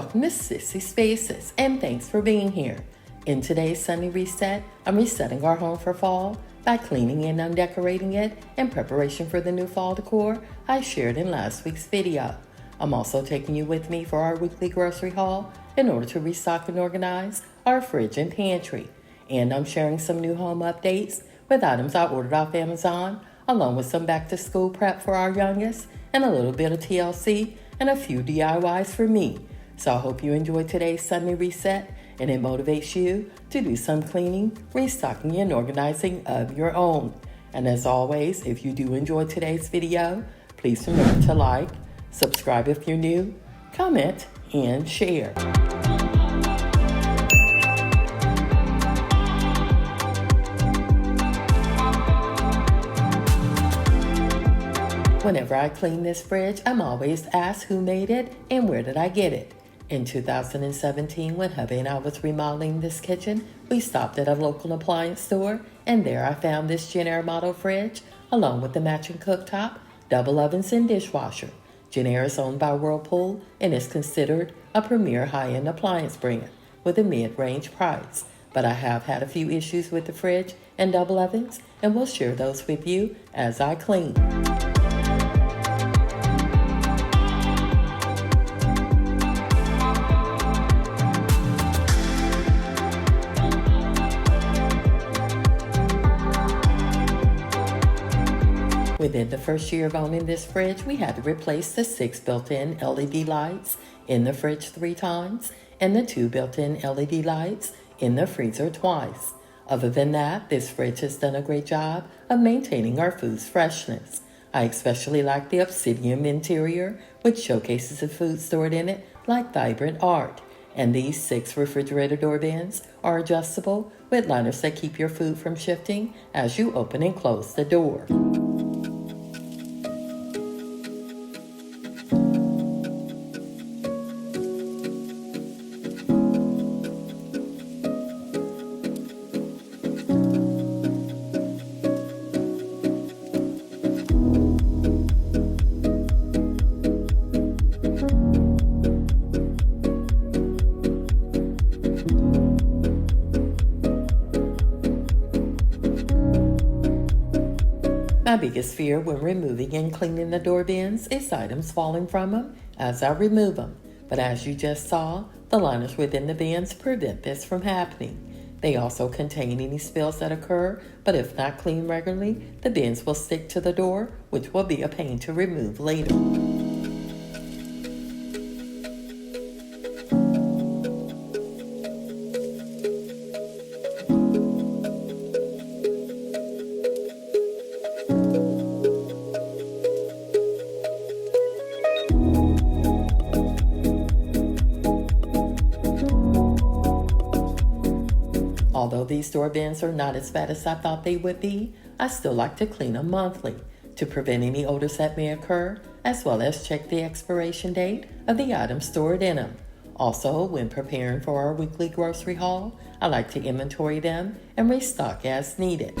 welcome to Sissy Spaces, and thanks for being here. In today's Sunday Reset, I'm resetting our home for fall by cleaning and undecorating it in preparation for the new fall decor I shared in last week's video. I'm also taking you with me for our weekly grocery haul in order to restock and organize our fridge and pantry. And I'm sharing some new home updates with items I ordered off Amazon, along with some back-to-school prep for our youngest, and a little bit of TLC and a few DIYs for me. So I hope you enjoyed today's Sunday Reset and it motivates you to do some cleaning, restocking, and organizing of your own. And as always, if you do enjoy today's video, please remember to like, subscribe if you're new, comment, and share. Whenever I clean this fridge, I'm always asked who made it and where did I get it. In 2017, when hubby and I was remodeling this kitchen, we stopped at a local appliance store, and there I found this Jen Air model fridge, along with the matching cooktop, double ovens, and dishwasher. Jen Air is owned by Whirlpool and is considered a premier high-end appliance brand with a mid-range price. But I have had a few issues with the fridge and double ovens, and will share those with you as I clean. Within the first year of owning this fridge, we had to replace the 6 built-in LED lights in the fridge 3 times and the 2 built-in LED lights in the freezer twice. Other than that, this fridge has done a great job of maintaining our food's freshness. I especially like the obsidian interior, which showcases the food stored in it like vibrant art. And these 6 refrigerator door bins are adjustable with liners that keep your food from shifting as you open and close the door. My biggest fear when removing and cleaning the door bins is items falling from them as I remove them. But as you just saw, the liners within the bins prevent this from happening. They also contain any spills that occur, but if not cleaned regularly, the bins will stick to the door, which will be a pain to remove later. Although these door bins are not as bad as I thought they would be, I still like to clean them monthly to prevent any odors that may occur, as well as check the expiration date of the items stored in them. Also, when preparing for our weekly grocery haul, I like to inventory them and restock as needed.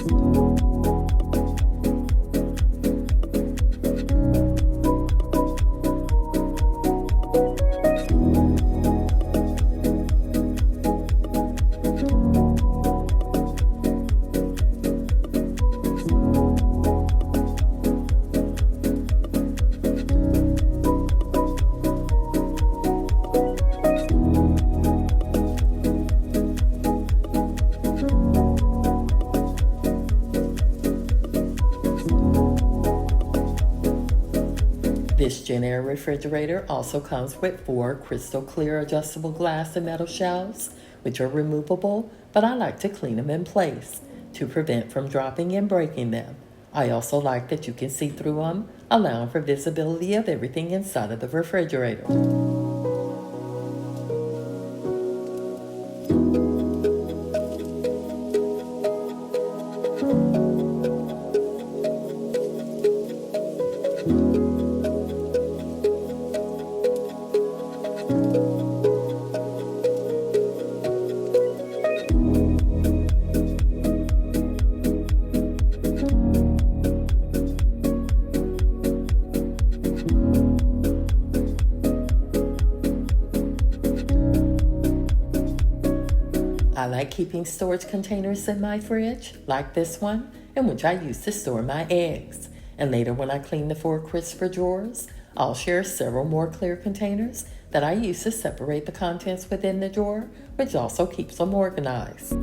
This Jen Air refrigerator also comes with 4 crystal clear adjustable glass and metal shelves, which are removable, but I like to clean them in place to prevent from dropping and breaking them. I also like that you can see through them, allowing for visibility of everything inside of the refrigerator. keeping storage containers in my fridge, like this one, in which I use to store my eggs. And later when I clean the 4 crisper drawers, I'll share several more clear containers that I use to separate the contents within the drawer, which also keeps them organized.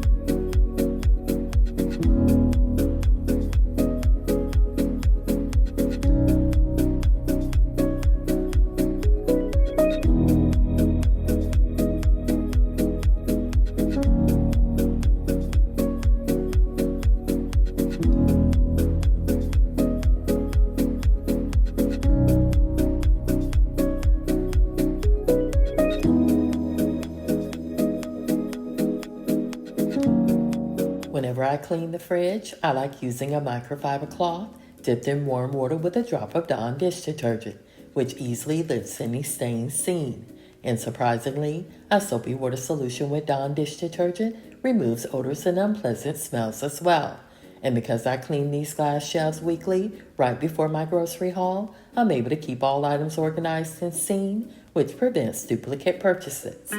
Whenever I clean the fridge, I like using a microfiber cloth dipped in warm water with a drop of Dawn dish detergent, which easily lifts any stains seen. And surprisingly, a soapy water solution with Dawn dish detergent removes odors and unpleasant smells as well. And because I clean these glass shelves weekly, right before my grocery haul, I'm able to keep all items organized and seen, which prevents duplicate purchases.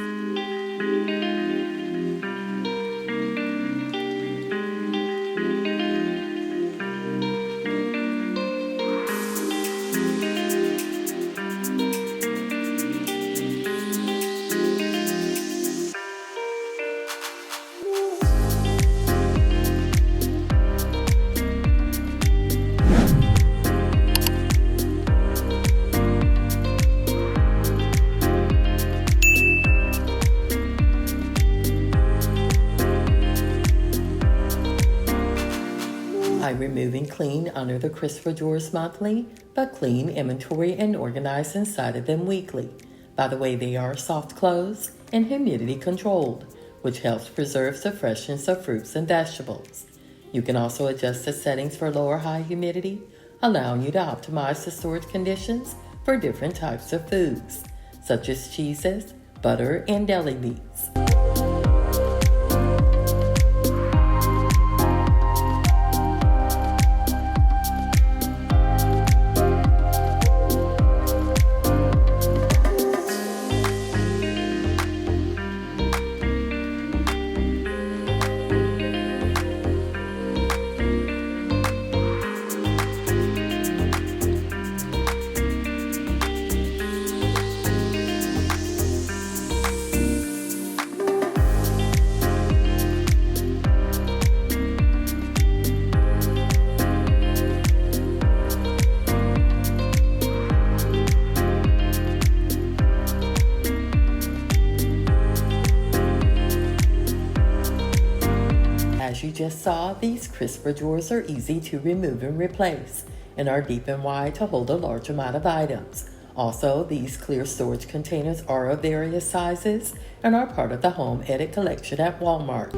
I'm removing clean under the crisper drawers monthly, but clean, inventory, and organize inside of them weekly. By the way, they are soft closed and humidity controlled, which helps preserve the freshness of fruits and vegetables. You can also adjust the settings for low or high humidity, allowing you to optimize the storage conditions for different types of foods, such as cheeses, butter, and deli meats. As you just saw, these crisper drawers are easy to remove and replace and are deep and wide to hold a large amount of items. Also, these clear storage containers are of various sizes and are part of the Home Edit collection at Walmart.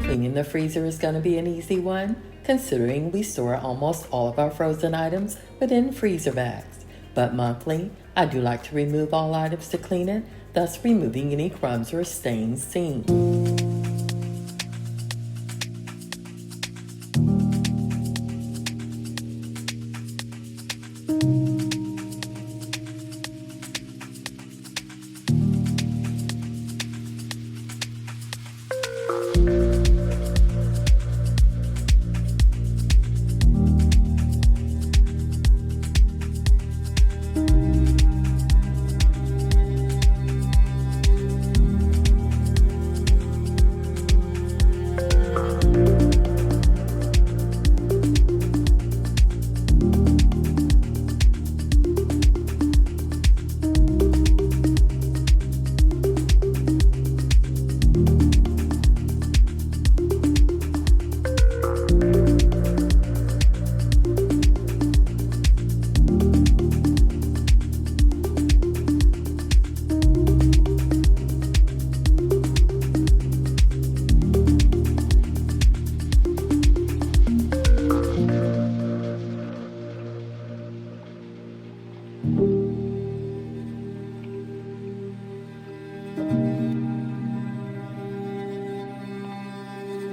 Cleaning the freezer is going to be an easy one, considering we store almost all of our frozen items within freezer bags. But monthly, I do like to remove all items to clean it, thus removing any crumbs or stains seen.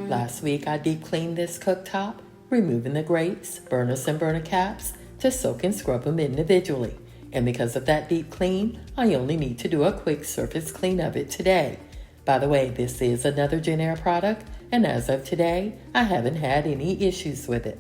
Last week I deep cleaned this cooktop, removing the grates, burners and burner caps to soak and scrub them individually. And because of that deep clean, I only need to do a quick surface clean of it today. By the way, this is another Genair product, and as of today, I haven't had any issues with it.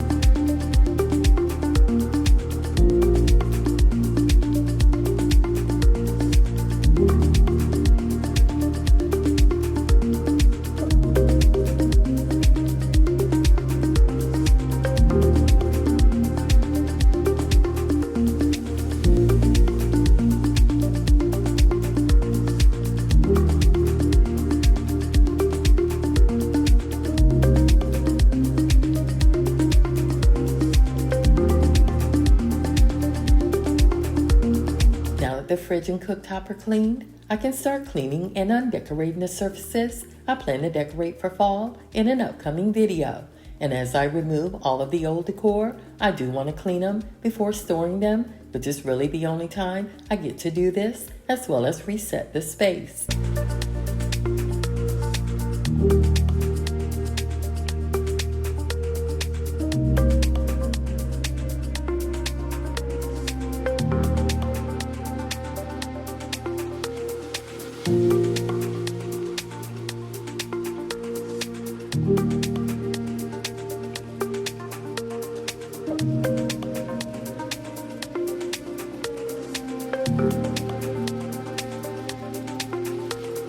The fridge and cooktop are cleaned, I can start cleaning and undecorating the surfaces I plan to decorate for fall in an upcoming video. And as I remove all of the old decor, I do want to clean them before storing them, which is really the only time I get to do this, as well as reset the space.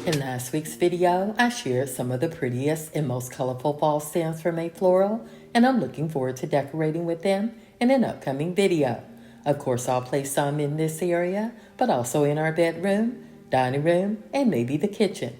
In last week's video, I shared some of the prettiest and most colorful fall stands from A Floral, and I'm looking forward to decorating with them in an upcoming video. Of course, I'll place some in this area, but also in our bedroom, dining room, and maybe the kitchen.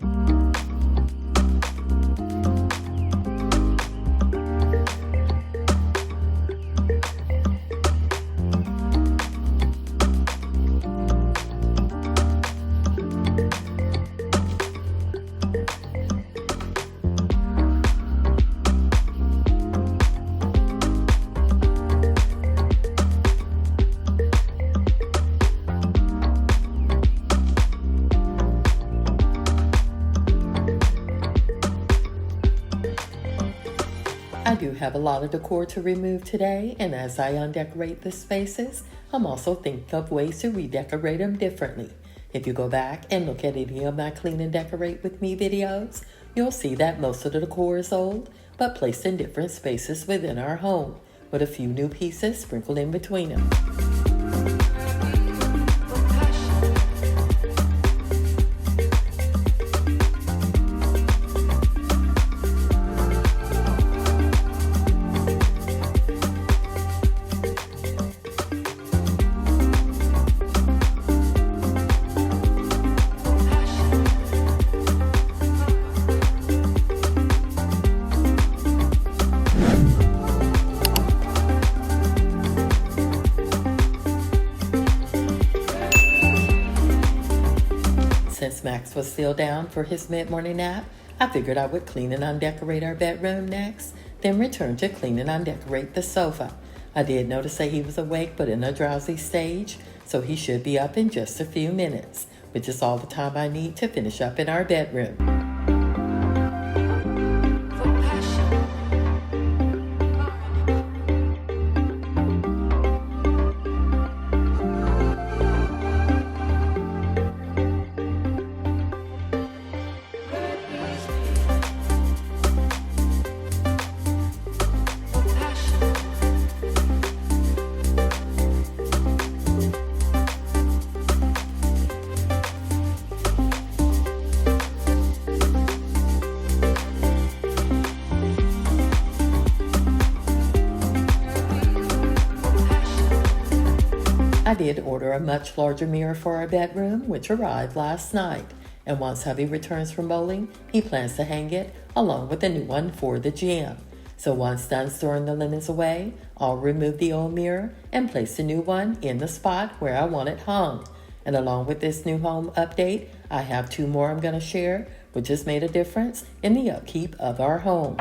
I do have a lot of decor to remove today, and as I undecorate the spaces, I'm also thinking of ways to redecorate them differently. If you go back and look at any of my Clean and Decorate with Me videos, you'll see that most of the decor is old, but placed in different spaces within our home, with a few new pieces sprinkled in between them. Since Max was still down for his mid-morning nap, I figured I would clean and undecorate our bedroom next, then return to clean and undecorate the sofa. I did notice that he was awake but in a drowsy stage, so he should be up in just a few minutes, which is all the time I need to finish up in our bedroom. I did order a much larger mirror for our bedroom, which arrived last night. And once hubby returns from bowling, he plans to hang it along with a new one for the gym. So once done storing the linens away, I'll remove the old mirror and place the new one in the spot where I want it hung. And along with this new home update, I have 2 more I'm going to share, which has made a difference in the upkeep of our home.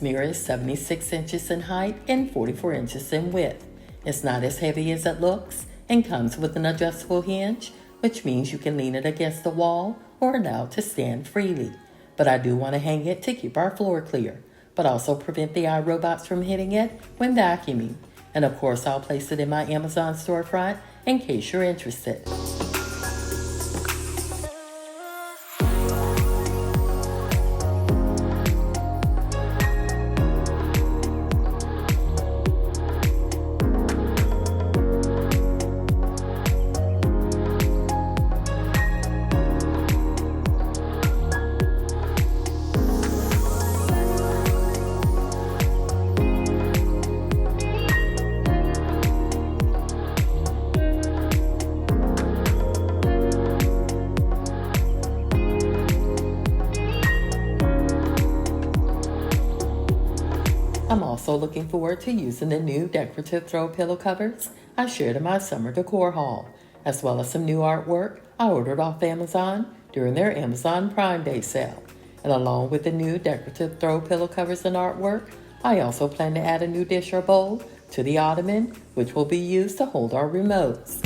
mirror is 76 inches in height and 44 inches in width. It's not as heavy as it looks and comes with an adjustable hinge, which means you can lean it against the wall or allow it to stand freely. But I do want to hang it to keep our floor clear, but also prevent the iRobots from hitting it when vacuuming. And of course, I'll place it in my Amazon storefront in case you're interested. I'm also looking forward to using the new decorative throw pillow covers I shared in my summer decor haul, as well as some new artwork I ordered off Amazon during their Amazon Prime Day sale. And along with the new decorative throw pillow covers and artwork, I also plan to add a new dish or bowl to the ottoman, which will be used to hold our remotes.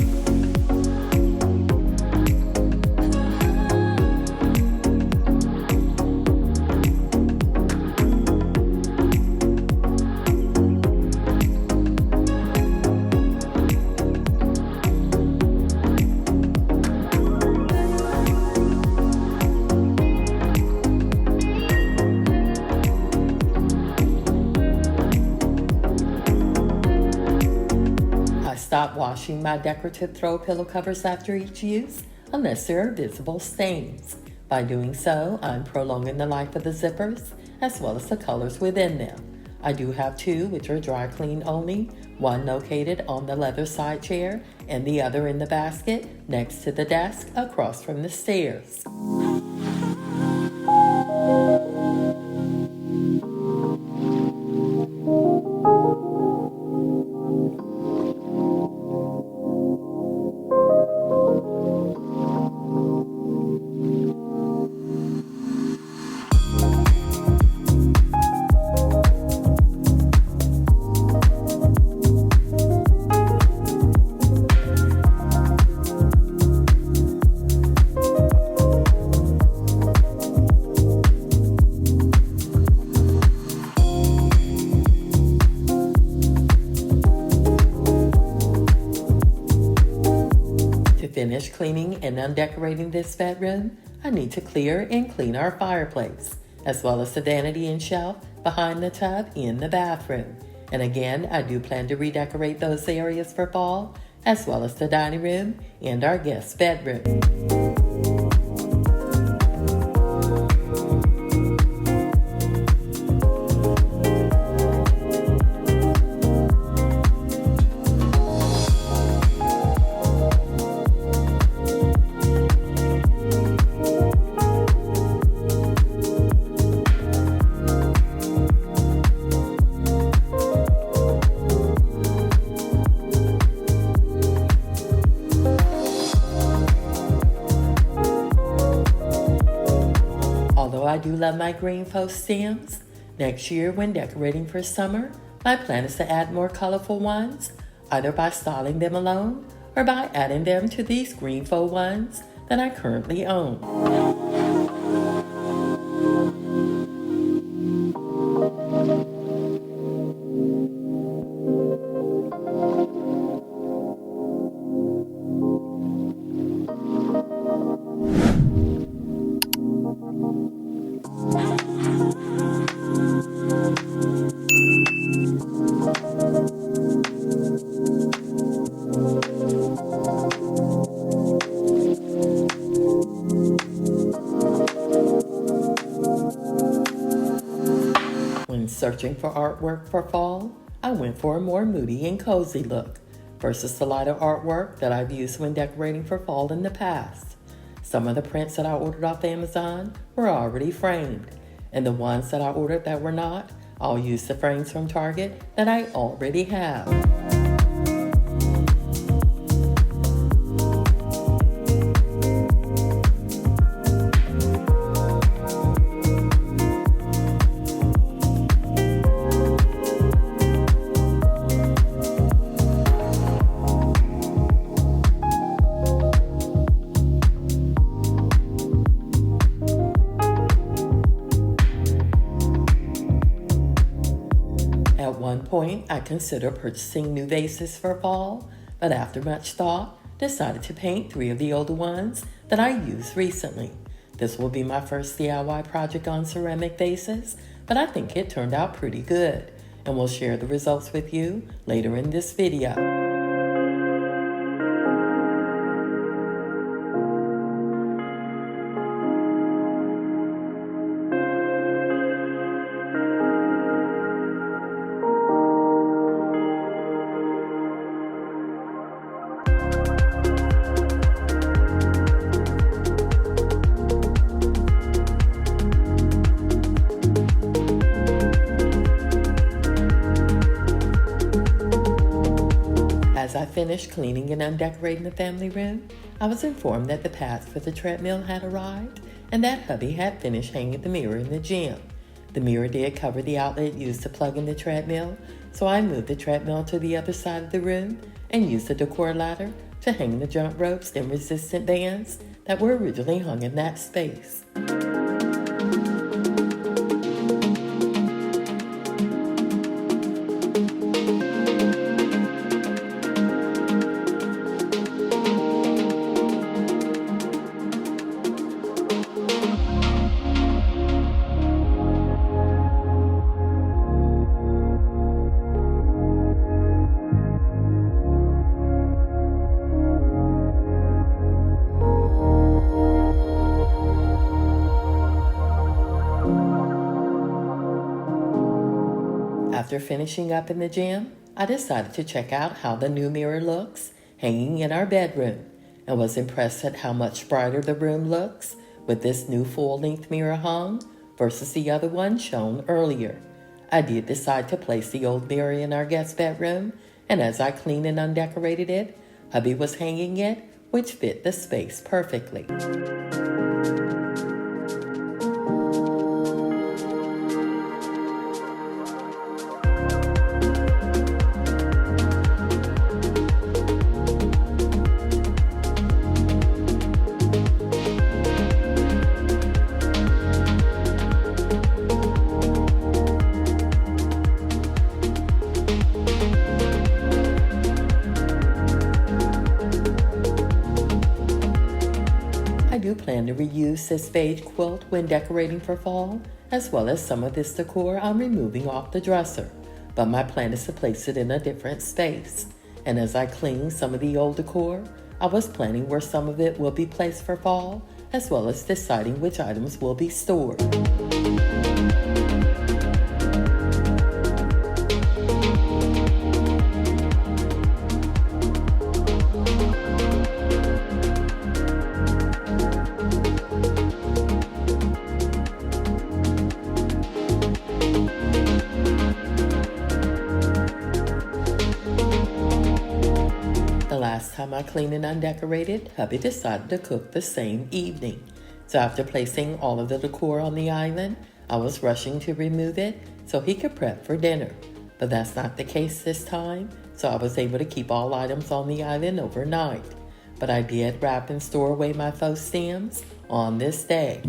Stop washing my decorative throw pillow covers after each use unless there are visible stains. By doing so, I'm prolonging the life of the zippers as well as the colors within them. I do have two which are dry clean only, one located on the leather side chair and the other in the basket next to the desk across from the stairs. To finish cleaning and undecorating this bedroom, I need to clear and clean our fireplace, as well as the vanity and shelf behind the tub in the bathroom. And again, I do plan to redecorate those areas for fall, as well as the dining room and our guest bedroom. Although I do love my green faux stems, next year when decorating for summer, my plan is to add more colorful ones, either by styling them alone or by adding them to these green faux ones that I currently own. When searching for artwork for fall, I went for a more moody and cozy look versus the lighter artwork that I've used when decorating for fall in the past. Some of the prints that I ordered off Amazon were already framed, and the ones that I ordered that were not, I'll use the frames from Target that I already have. At one point, I considered purchasing new vases for fall, but after much thought, decided to paint 3 of the older ones that I used recently. This will be my first DIY project on ceramic vases, but I think it turned out pretty good, and will share the results with you later in this video. As I finished cleaning and undecorating the family room, I was informed that the path for the treadmill had arrived and that hubby had finished hanging the mirror in the gym. The mirror did cover the outlet used to plug in the treadmill, so I moved the treadmill to the other side of the room and used the decor ladder to hang the jump ropes and resistant bands that were originally hung in that space. After finishing up in the gym, I decided to check out how the new mirror looks hanging in our bedroom, and was impressed at how much brighter the room looks with this new full-length mirror hung versus the other one shown earlier. I did decide to place the old mirror in our guest bedroom, and as I cleaned and undecorated it, hubby was hanging it, which fit the space perfectly. I do plan to reuse this beige quilt when decorating for fall, as well as some of this decor I'm removing off the dresser, but my plan is to place it in a different space. And as I clean some of the old decor, I was planning where some of it will be placed for fall, as well as deciding which items will be stored. The last time I cleaned and undecorated, hubby decided to cook the same evening. So after placing all of the decor on the island, I was rushing to remove it so he could prep for dinner. But that's not the case this time, so I was able to keep all items on the island overnight. But I did wrap and store away my faux stems on this day.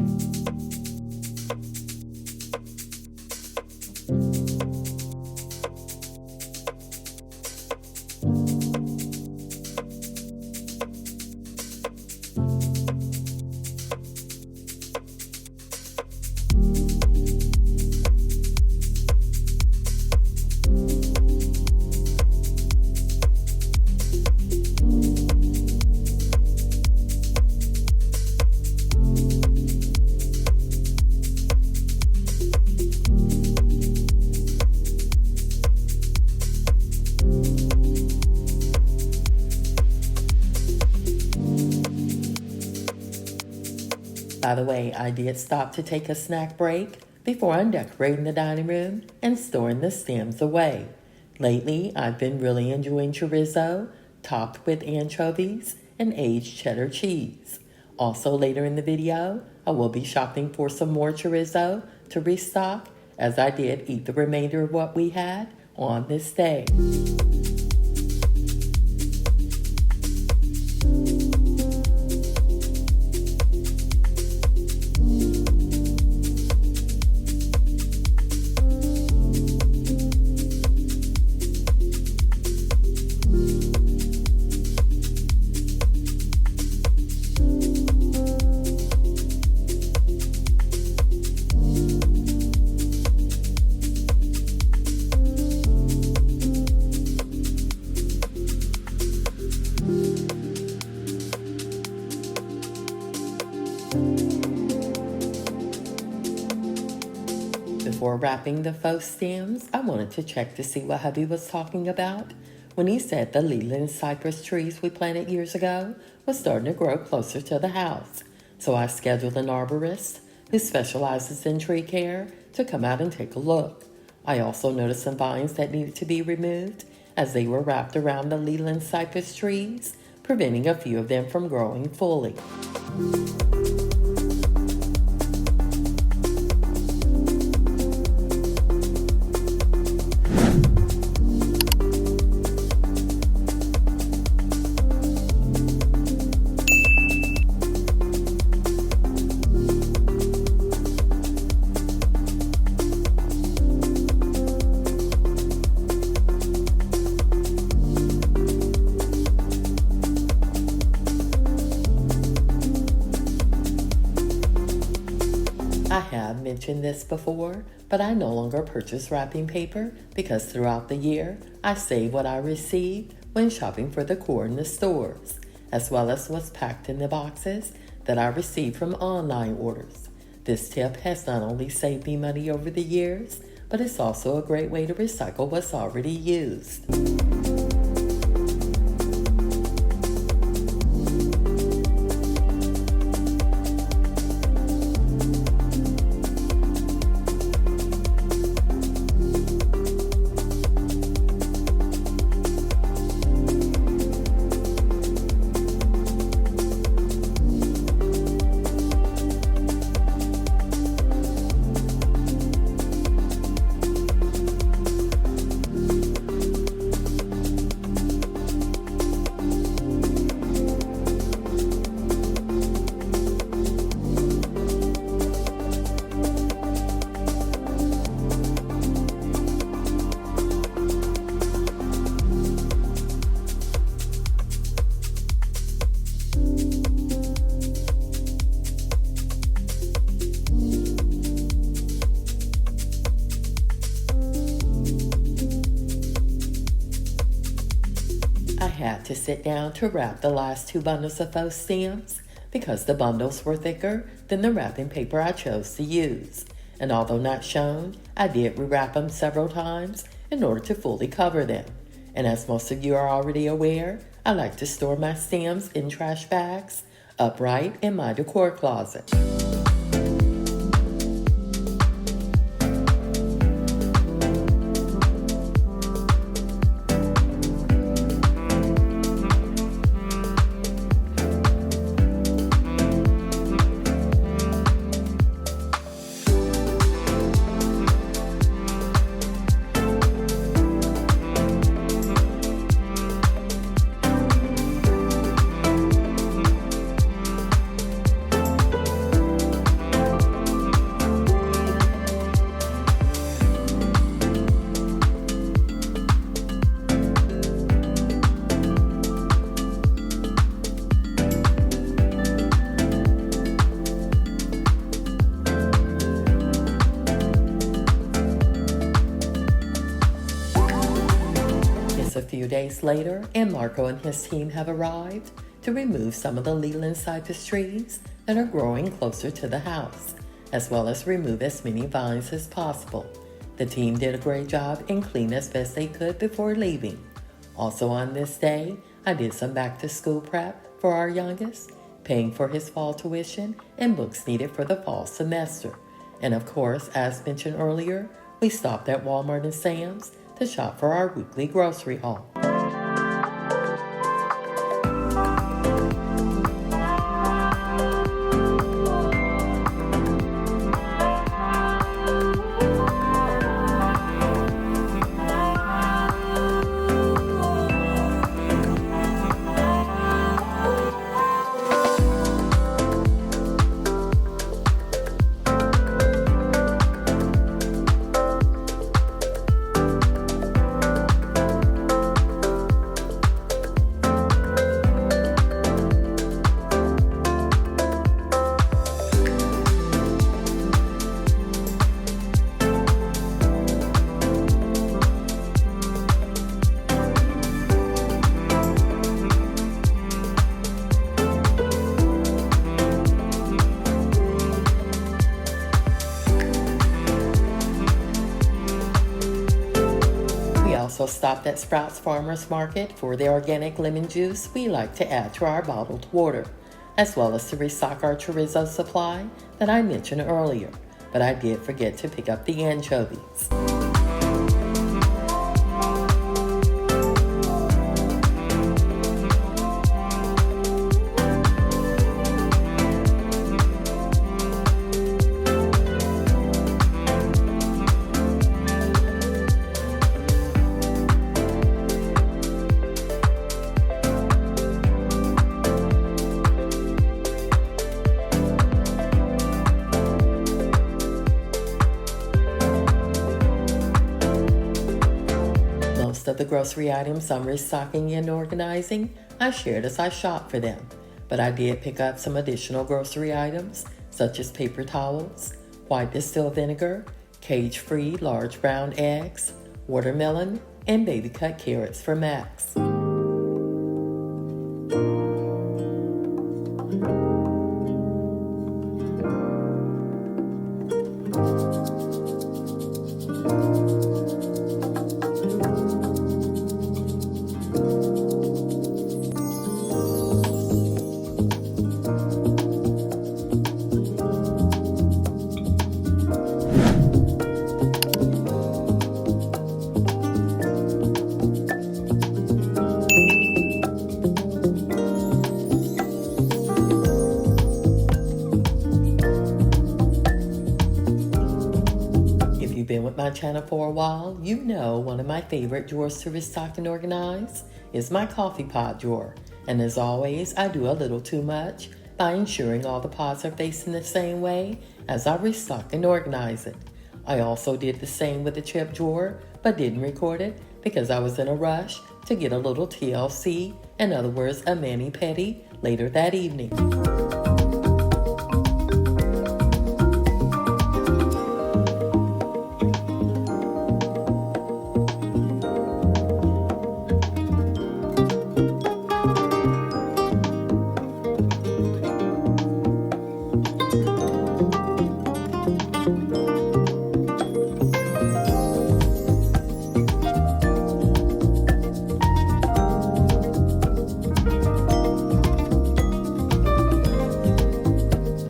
By the way, I did stop to take a snack break before undecorating the dining room and storing the stems away. Lately, I've been really enjoying chorizo, topped with anchovies and aged cheddar cheese. Also later in the video, I will be shopping for some more chorizo to restock, as I did eat the remainder of what we had on this day. Before wrapping the faux stems, I wanted to check to see what hubby was talking about when he said the Leland cypress trees we planted years ago was starting to grow closer to the house. So I scheduled an arborist who specializes in tree care to come out and take a look. I also noticed some vines that needed to be removed as they were wrapped around the Leland cypress trees, preventing a few of them from growing fully. I have mentioned this before, but I no longer purchase wrapping paper because throughout the year, I save what I receive when shopping for the core in the stores, as well as what's packed in the boxes that I receive from online orders. This tip has not only saved me money over the years, but it's also a great way to recycle what's already used. I had to sit down to wrap the last 2 bundles of faux stems because the bundles were thicker than the wrapping paper I chose to use. And although not shown, I did rewrap them several times in order to fully cover them. And as most of you are already aware, I like to store my stems in trash bags upright in my decor closet. A few days later, and Marco and his team have arrived to remove some of the Leland cypress trees that are growing closer to the house, as well as remove as many vines as possible. The team did a great job and cleaned as best they could before leaving. Also on this day, I did some back-to-school prep for our youngest, paying for his fall tuition and books needed for the fall semester. And of course, as mentioned earlier, we stopped at Walmart and Sam's to shop for our weekly grocery haul. also stopped at Sprouts Farmers Market for the organic lemon juice we like to add to our bottled water, as well as to restock our chorizo supply that I mentioned earlier, but I did forget to pick up the anchovies. Most of the grocery items I'm restocking and organizing, I shared as I shop for them, but I did pick up some additional grocery items such as paper towels, white distilled vinegar, cage-free large brown eggs, watermelon, and baby cut carrots for Max. If you've been with my channel for a while, you know one of my favorite drawers to restock and organize is my coffee pot drawer. And as always, I do a little too much by ensuring all the pots are facing the same way as I restock and organize it. I also did the same with the chip drawer, but didn't record it because I was in a rush to get a little TLC, in other words, a mani-pedi, later that evening.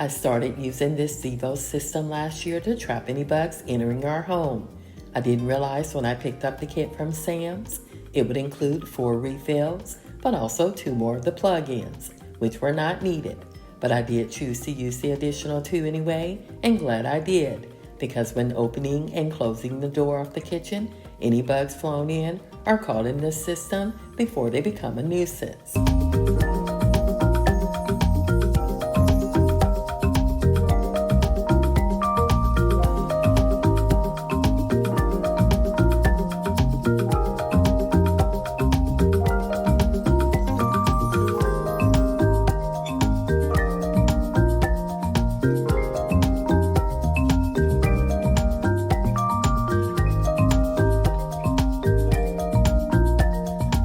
I started using this Zevo system last year to trap any bugs entering our home. I didn't realize when I picked up the kit from Sam's, it would include 4 refills, but also 2 more of the plug-ins, which were not needed. But I did choose to use the additional 2 anyway, and glad I did, because when opening and closing the door of the kitchen, any bugs flown in are caught in this system before they become a nuisance.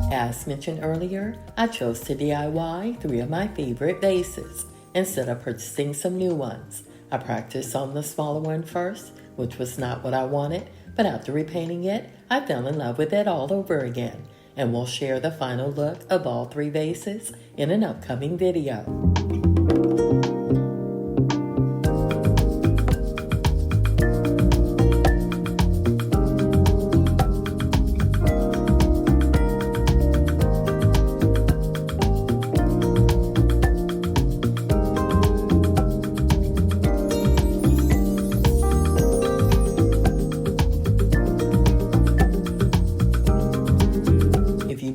As mentioned earlier, I chose to DIY 3 of my favorite vases instead of purchasing some new ones. I practiced on the smaller one first, which was not what I wanted, but after repainting it, I fell in love with it all over again, and we'll share the final look of all 3 vases in an upcoming video.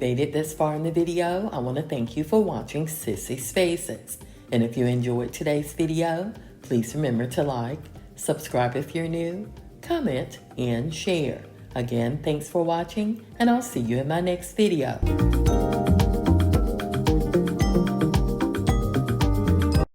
Made it this far in the video, I want to thank you for watching Sissy Spaces. And if you enjoyed today's video, please remember to like, subscribe if you're new, comment, and share. Again, thanks for watching, and I'll see you in my next video.